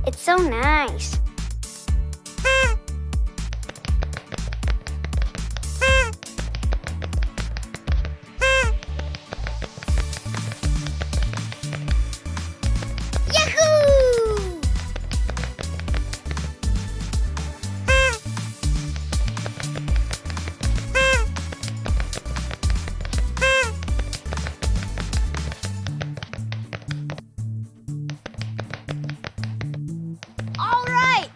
It's so nice. Yahoo! All right.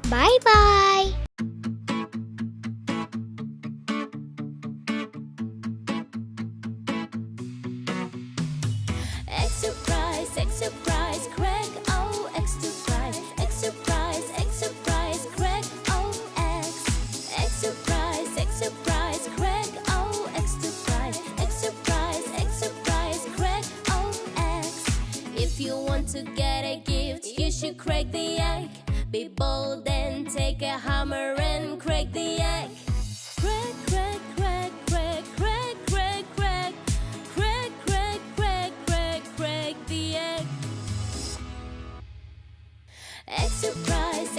Bye-bye. Extra prize, Craig, oh, extra prize, Craig, oh, X. Extra prize, Craig, oh, extra prize, Craig, oh, X. If you want to get a gift, you should crack the egg. Be bold and take a hammer and crack the egg. Crack, crack, crack, crack, crack, crack, crack, crack, crack, crack, crack, crack the egg. Extra prize,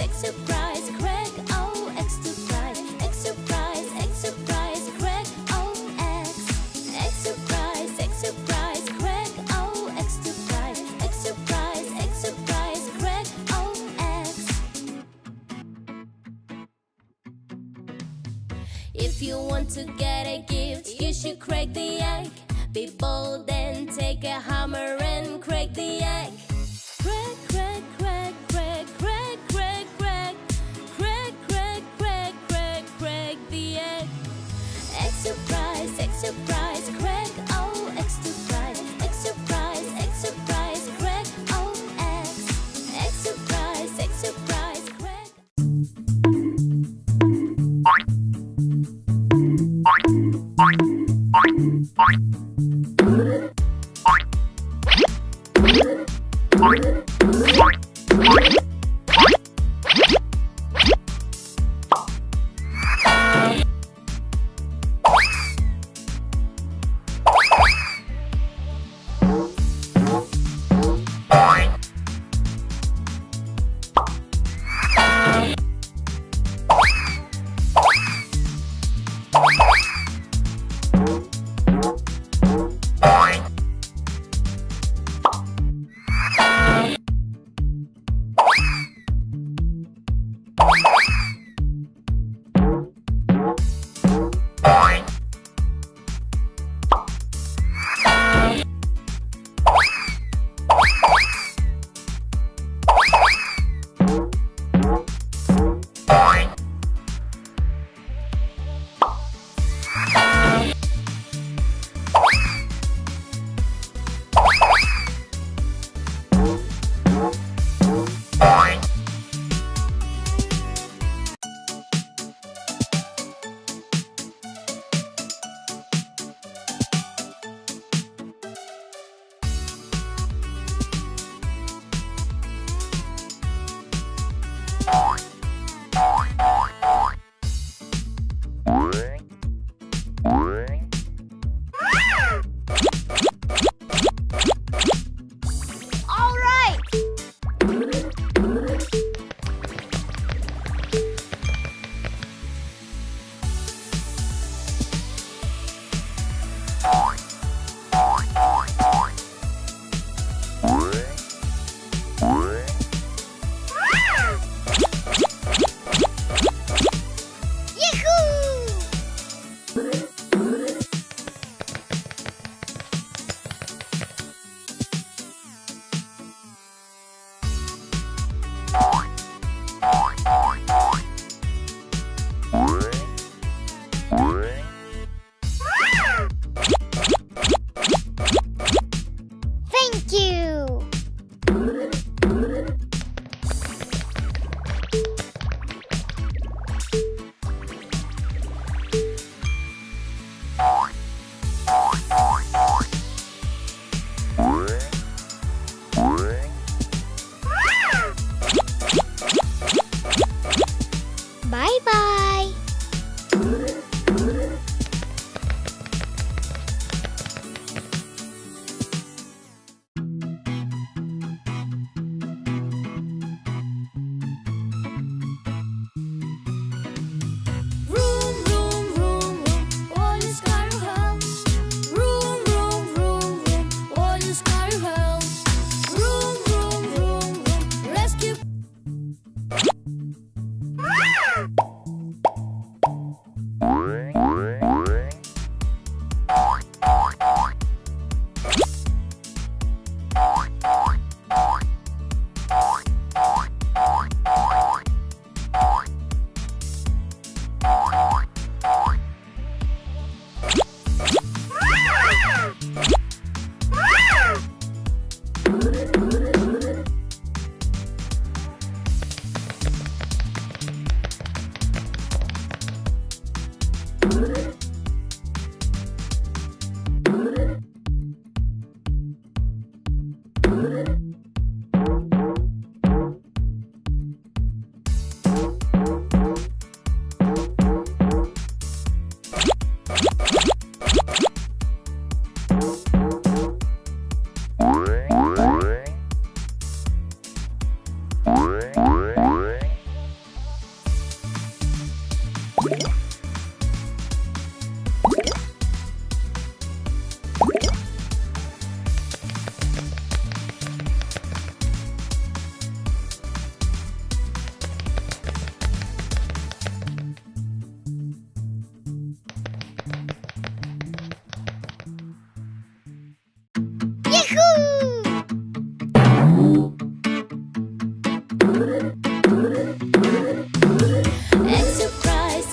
Craig, oh, extra prize, Craig, oh, X. Extra prize, Craig, oh, extra prize, Craig, oh, X. If you want to get a gift, you should crack the egg. Be bold and take a hammer and crack the egg. Crack, crack, crack, crack, crack, crack, crack, crack, crack, crack, crack, crack the egg. Extra prize, Craig, oh, extra prize, Craig, oh, X. Extra prize, Craig.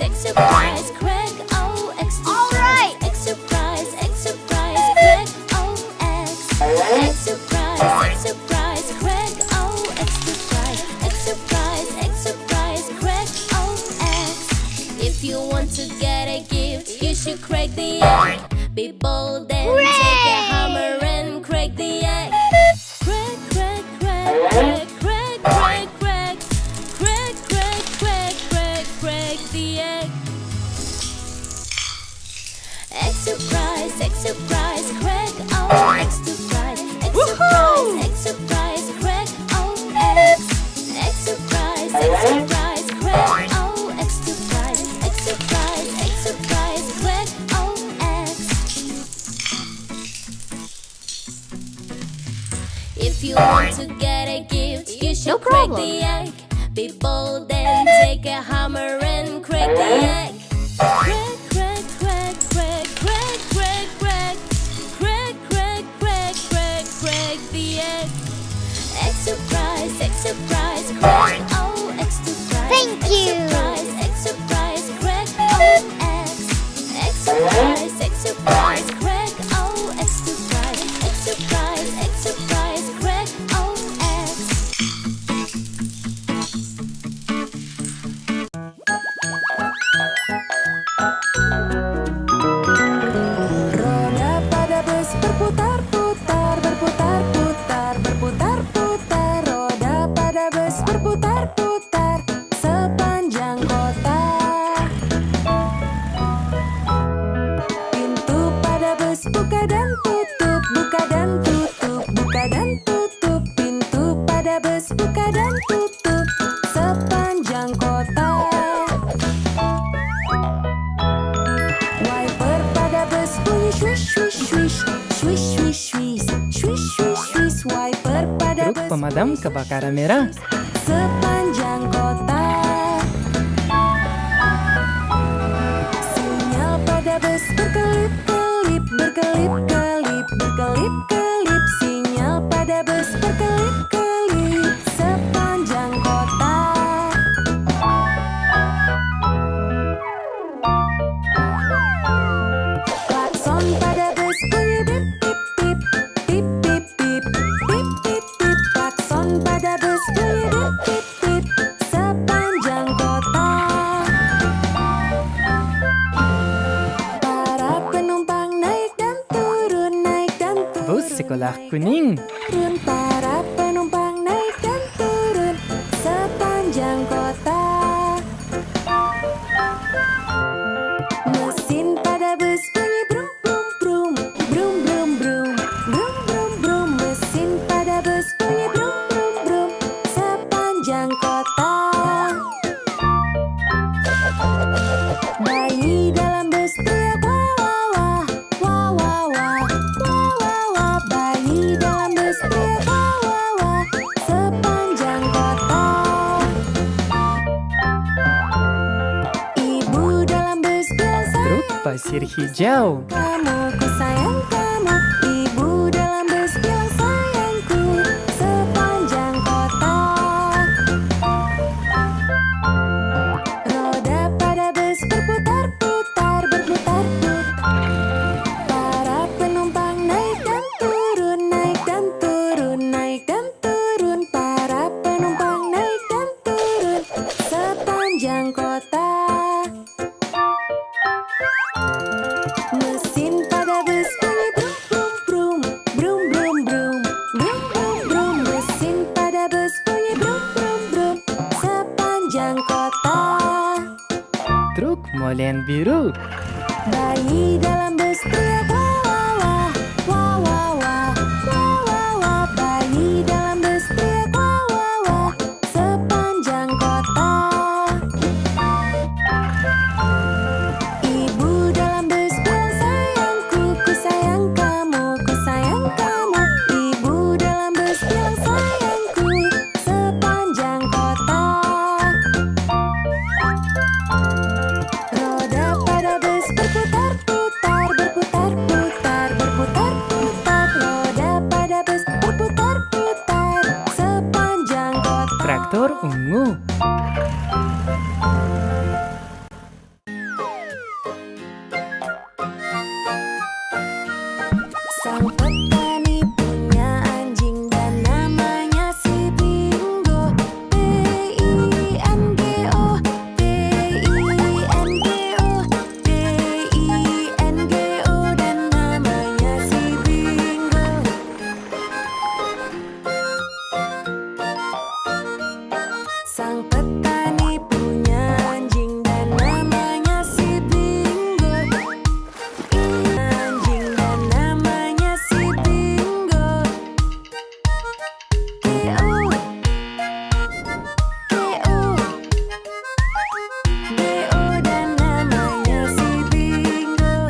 Egg surprise, crack, oh, egg surprise. Egg surprise, crack, oh, eggs. Egg surprise, crack, oh, egg surprise. Egg surprise, crack, oh, eggs. If you want to get a gift, you should crack the egg. Be bold and take a hammer and crack the egg. Crack, crack, crack, crack, crack, crack, crack, crack, crack, crack, crack, crack the egg. Egg surprise, crack, oh, egg surprise. Egg surprise, crack, oh, eggs. Egg surprise, crack, oh, egg surprise. Egg surprise, crack, oh, eggs. If you want to get a gift, you should crack the egg. Be bold and take a hammer and crack the egg. Crack, crack, crack, crack, crack, crack, crack, crack, crack, crack, crack, crack the egg. Egg surprise, crack, oh, egg surprise. Thank you. Egg surprise, crack, oh, eggs. Egg surprise, crack, oh, egg surprise. Egg surprise, crack, oh, eggs. Roda pada bus berputar-putar, berputar-putar, berputar-putar. Roda pada bus berputar-putar sepanjang kota. Pintu pada bus buka dan tutup, buka dan tutup, buka dan tutup. Pintu pada bus buka dan tutup sepanjang kota. Wiper pada bus bunyi swish swish swish, swish swish swish, swish swish swish. Wiper pada Truk bus pemadam kebakaran merah. sepanjang kota. Sinyal pada bus berkelip-kelip, berkelip-kelip, berkelip-kelip. Sinyal pada bus berkelip-kelip sepanjang kota. Klakson pada bus bunyi bip bip bip, bip bip bip, bip bip bip. Klakson pada bus bunyi bip bip bip sepanjang kota. Para penumpang naik dan turun, naik dan Bus turun, sekolah kuning. turun. Para penumpang naik dan turun sepanjang kota. Mesin pada bus bunyi brum brum brum, brum brum brum, brum brum brum. Mesin pada bus bunyi brum brum brum sepanjang kota. Bayi dalam bus teriak wah wah wah, wah wah wah, wah wah wah. Bayi dalam bus teriak wah wah sepanjang kota. Ibu dalam bus bilang Truk pasir hijau. kamu, ku sayang kamu. Ibu dalam bus bilang sayangku sepanjang kota. Roda pada bus berputar-putar, berputar-putar. Para penumpang naik dan turun, naik dan turun, naik dan turun. Para penumpang naik dan turun sepanjang kota. Mesin trampolin biru. Bayi dalam bus teriak wah wah wah wah wah wah wah wah. Bayi dalam bus teriak wah wah wah sepanjang kota. Ibu dalam bus bilang sayangku, ku sayang kamu, ku sayang kamu. Ibu dalam bus bilang sayangku sepanjang kota. Roda pada bus berputar-putar, berputar-putar, berputar-putar. Roda pada bus berputar-putar sepanjang kota. Traktor ungu. Sang petani punya anjing dan namanya si Bingo. B-I-N-G-O, B-I-N-G-O, B-I-N-G-O dan namanya si Bingo. Sang petani punya anjing dan namanya si Bingo. Anjing dan namanya si Bingo. K.O. K.O. B.O. dan namanya si Bingo.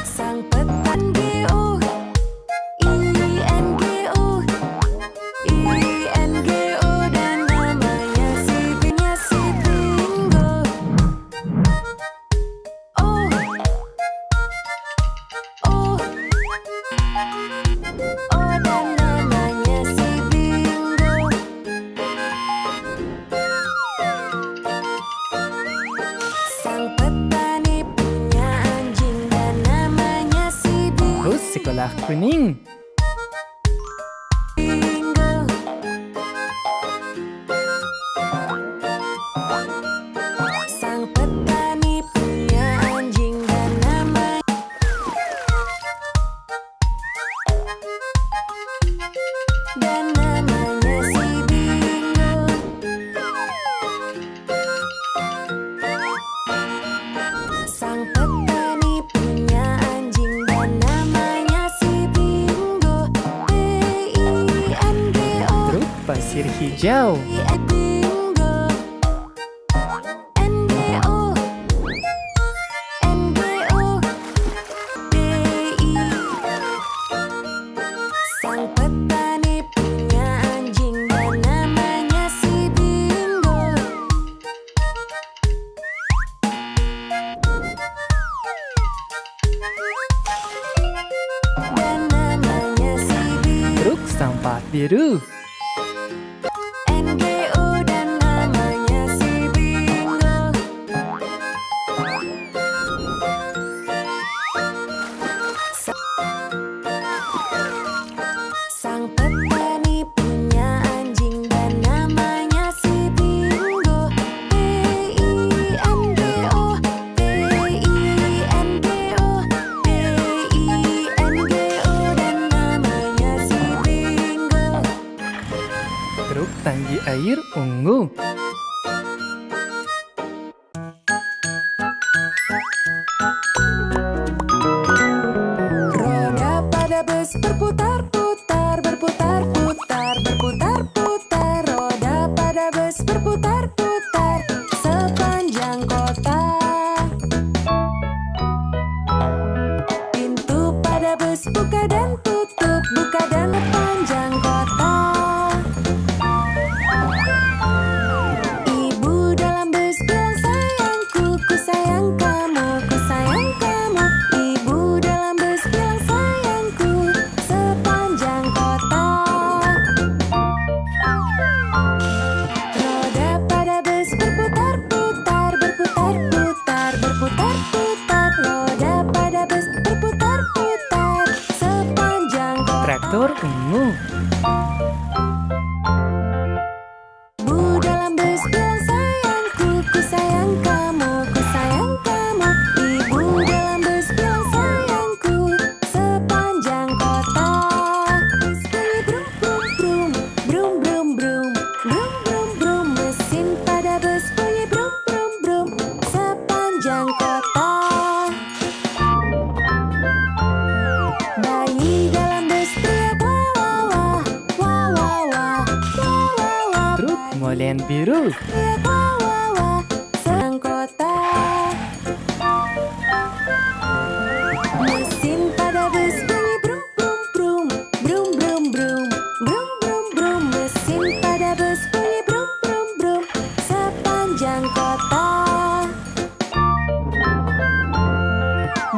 Sang petani G.O. I-N-G-O, I-N-G-O dan namanya si Bingo. Oh, oh, oh dan namanya si Bingo. Sang petani punya anjing dan namanya si Bus sekolah kuning. Bingo. Sang petani punya anjing dan namanya si Bingo. Sang petani punya anjing dan namanya si Bingo. B-I-N-G-O, Truk pasir hijau. Bingo. N-G-O, N-G-O, B-I. Sang petani punya anjing dan namanya si Bingo. Dan namanya si Bingo. Truk sampah biru. N-G-O dan namanya si Bingo. Sang petani punya anjing dan namanya si Bingo. B-I-N-G-O, B-I-N-G-O, B-I-N-G-O dan namanya si Bingo. Truk tangki air ungu. Roda pada bus berputar-putar, berputar-putar, berputar-putar. Roda pada bus berputar-putar sepanjang kota. Pintu pada bus buka dan tutup, buka dan sepanjang kota. Ibu dalam bus bilang sayangku, ku sayang kamu, ku sayang kamu. Ibu dalam bus bilang sayangku sepanjang kota. Roda pada bus berputar-putar, berputar-putar, berputar-putar. Roda pada bus berputar-putar sepanjang kota. Traktor ungu. Bu dalam bus bilang sayangku, ku sayang kamu, ku sayang kamu. Ibu dalam bus bilang sayangku sepanjang kota. Bus bunyi brum brum brum, brum brum brum, brum brum brum. sirhen biru. Teriak wah wah wah, sepanjang kota. Mesin pada bus bunyi brum brum brum, brum brum brum, brum brum brum. Mesin pada bus bunyi brum brum brum, sepanjang kota.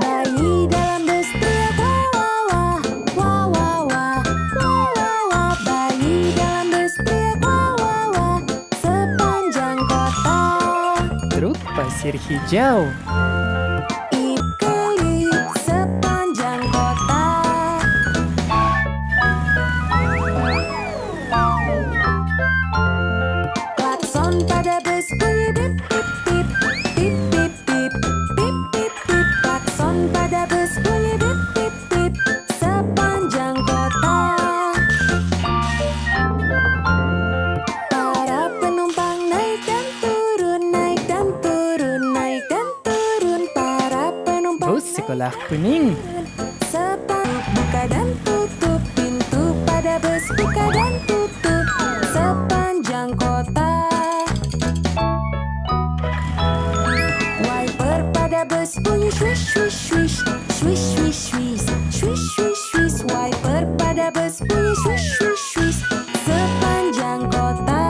Bayi dalam bus teriak wah wah wah, wah wah wah, wah wah wah. Bayi dalam bus teriak wah wah wah, sepanjang kota. Truk pasir hijau. Ip kelip sepanjang kota. Klakson pada bus bunyi bip bip bip, bip bip bip, bip bip bip. Klakson pada bus bunyi bip bip bip, sepanjang kota. Para penumpang naik dan turun, naik dan turun, naik dan turun. Para penumpang Bus sekolah kuning. buka dan tutup, pintu pada bus buka dan tutup, sepanjang kota. Wiper pada bus bunyi swish swish swish, swish swish swish, swish swish swish. Wiper pada bus bunyi swish swish swish, sepanjang kota.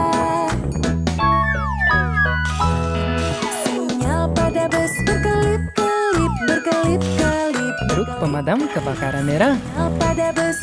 Sinyal pada bus berkelip kelip, berkelip kelip. Truk pemadam kebakaran merah. Sinyal pada bus